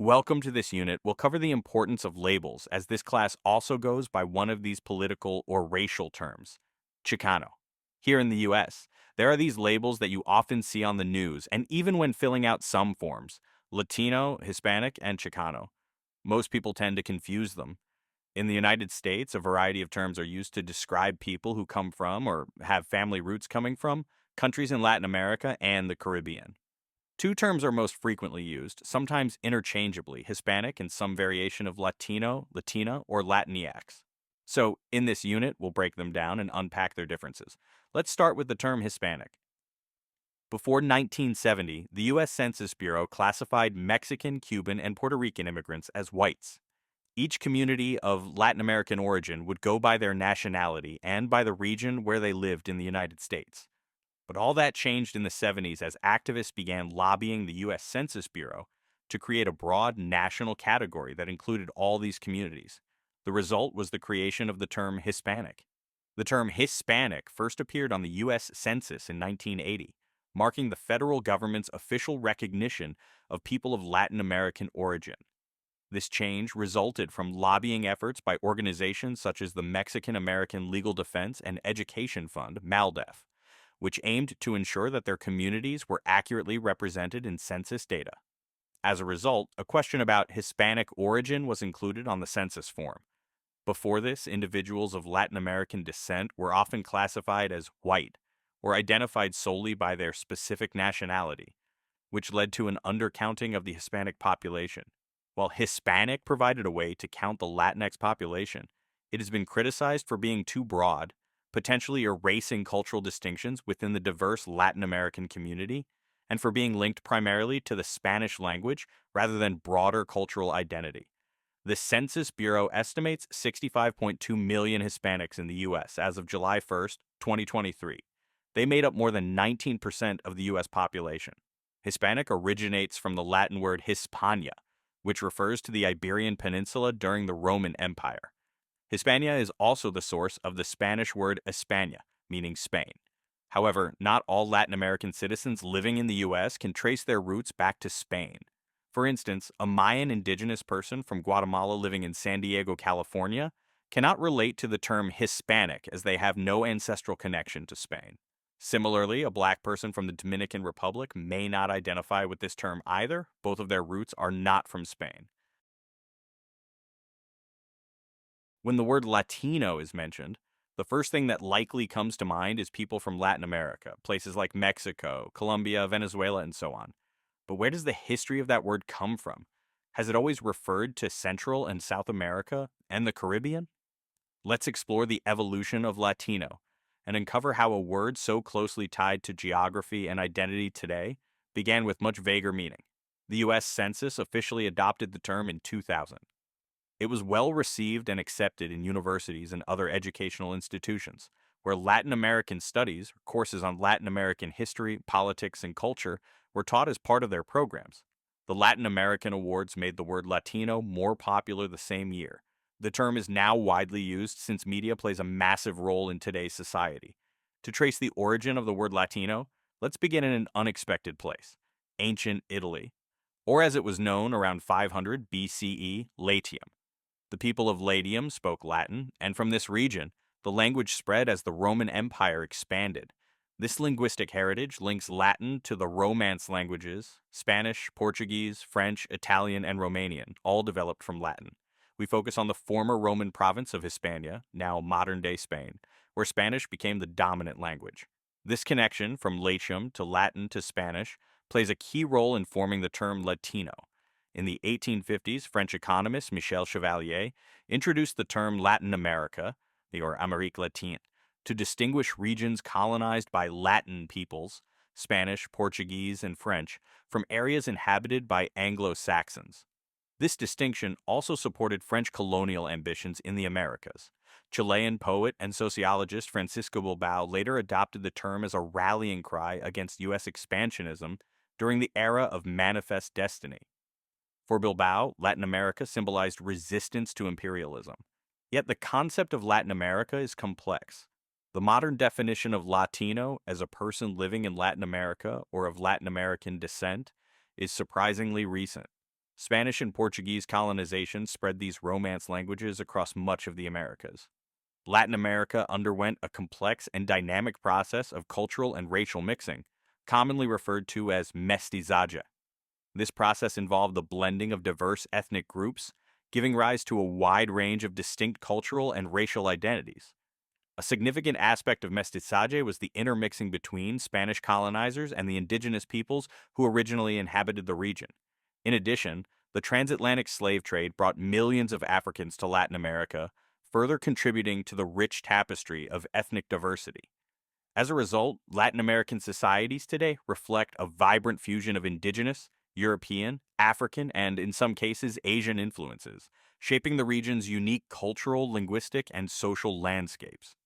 Welcome to this unit. We'll cover the importance of labels, as this class also goes by one of these political or racial terms, Chicano. Here in the US, there are these labels that you often see on the news, and even when filling out some forms, Latino, Hispanic, and Chicano. Most people tend to confuse them. In the United States, a variety of terms are used to describe people who come from or have family roots coming from countries in Latin America and the Caribbean. Two terms are most frequently used, sometimes interchangeably, Hispanic and some variation of Latino, Latina, or Latinx. So, in this unit, we'll break them down and unpack their differences. Let's start with the term Hispanic. Before 1970, the U.S. Census Bureau classified Mexican, Cuban, and Puerto Rican immigrants as whites. Each community of Latin American origin would go by their nationality and by the region where they lived in the United States. But all that changed in the 70s as activists began lobbying the U.S. Census Bureau to create a broad national category that included all these communities. The result was the creation of the term Hispanic. The term Hispanic first appeared on the U.S. Census in 1980, marking the federal government's official recognition of people of Latin American origin. This change resulted from lobbying efforts by organizations such as the Mexican American Legal Defense and Education Fund, MALDEF, which aimed to ensure that their communities were accurately represented in census data. As a result, a question about Hispanic origin was included on the census form. Before this, individuals of Latin American descent were often classified as white or identified solely by their specific nationality, which led to an undercounting of the Hispanic population. While Hispanic provided a way to count the Latinx population, it has been criticized for being too broad, potentially erasing cultural distinctions within the diverse Latin American community, and for being linked primarily to the Spanish language rather than broader cultural identity. The Census Bureau estimates 65.2 million Hispanics in the U.S. as of July 1st, 2023. They made up more than 19% of the U.S. population. Hispanic originates from the Latin word Hispania, which refers to the Iberian Peninsula during the Roman Empire. Hispania is also the source of the Spanish word España, meaning Spain. However, not all Latin American citizens living in the U.S. can trace their roots back to Spain. For instance, a Mayan indigenous person from Guatemala living in San Diego, California, cannot relate to the term Hispanic as they have no ancestral connection to Spain. Similarly, a black person from the Dominican Republic may not identify with this term either. Both of their roots are not from Spain. When the word Latino is mentioned, the first thing that likely comes to mind is people from Latin America, places like Mexico, Colombia, Venezuela, and so on. But where does the history of that word come from? Has it always referred to Central and South America and the Caribbean? Let's explore the evolution of Latino and uncover how a word so closely tied to geography and identity today began with much vaguer meaning. The U.S. Census officially adopted the term in 2000. It was well received and accepted in universities and other educational institutions, where Latin American studies, courses on Latin American history, politics, and culture, were taught as part of their programs. The Latin American Awards made the word Latino more popular the same year. The term is now widely used since media plays a massive role in today's society. To trace the origin of the word Latino, let's begin in an unexpected place, ancient Italy, or as it was known around 500 BCE, Latium. The people of Latium spoke Latin, and from this region, the language spread as the Roman Empire expanded. This linguistic heritage links Latin to the Romance languages, Spanish, Portuguese, French, Italian, and Romanian, all developed from Latin. We focus on the former Roman province of Hispania, now modern-day Spain, where Spanish became the dominant language. This connection from Latium to Latin to Spanish plays a key role in forming the term Latino. In the 1850s, French economist Michel Chevalier introduced the term Latin America, or Amérique latine, to distinguish regions colonized by Latin peoples, Spanish, Portuguese, and French, from areas inhabited by Anglo-Saxons. This distinction also supported French colonial ambitions in the Americas. Chilean poet and sociologist Francisco Bilbao later adopted the term as a rallying cry against U.S. expansionism during the era of Manifest Destiny. For Bilbao, Latin America symbolized resistance to imperialism. Yet the concept of Latin America is complex. The modern definition of Latino as a person living in Latin America or of Latin American descent is surprisingly recent. Spanish and Portuguese colonization spread these Romance languages across much of the Americas. Latin America underwent a complex and dynamic process of cultural and racial mixing, commonly referred to as mestizaje. This process involved the blending of diverse ethnic groups, giving rise to a wide range of distinct cultural and racial identities. A significant aspect of mestizaje was the intermixing between Spanish colonizers and the indigenous peoples who originally inhabited the region. In addition, the transatlantic slave trade brought millions of Africans to Latin America, further contributing to the rich tapestry of ethnic diversity. As a result, Latin American societies today reflect a vibrant fusion of indigenous, European, African, and in some cases Asian influences, shaping the region's unique cultural, linguistic, and social landscapes.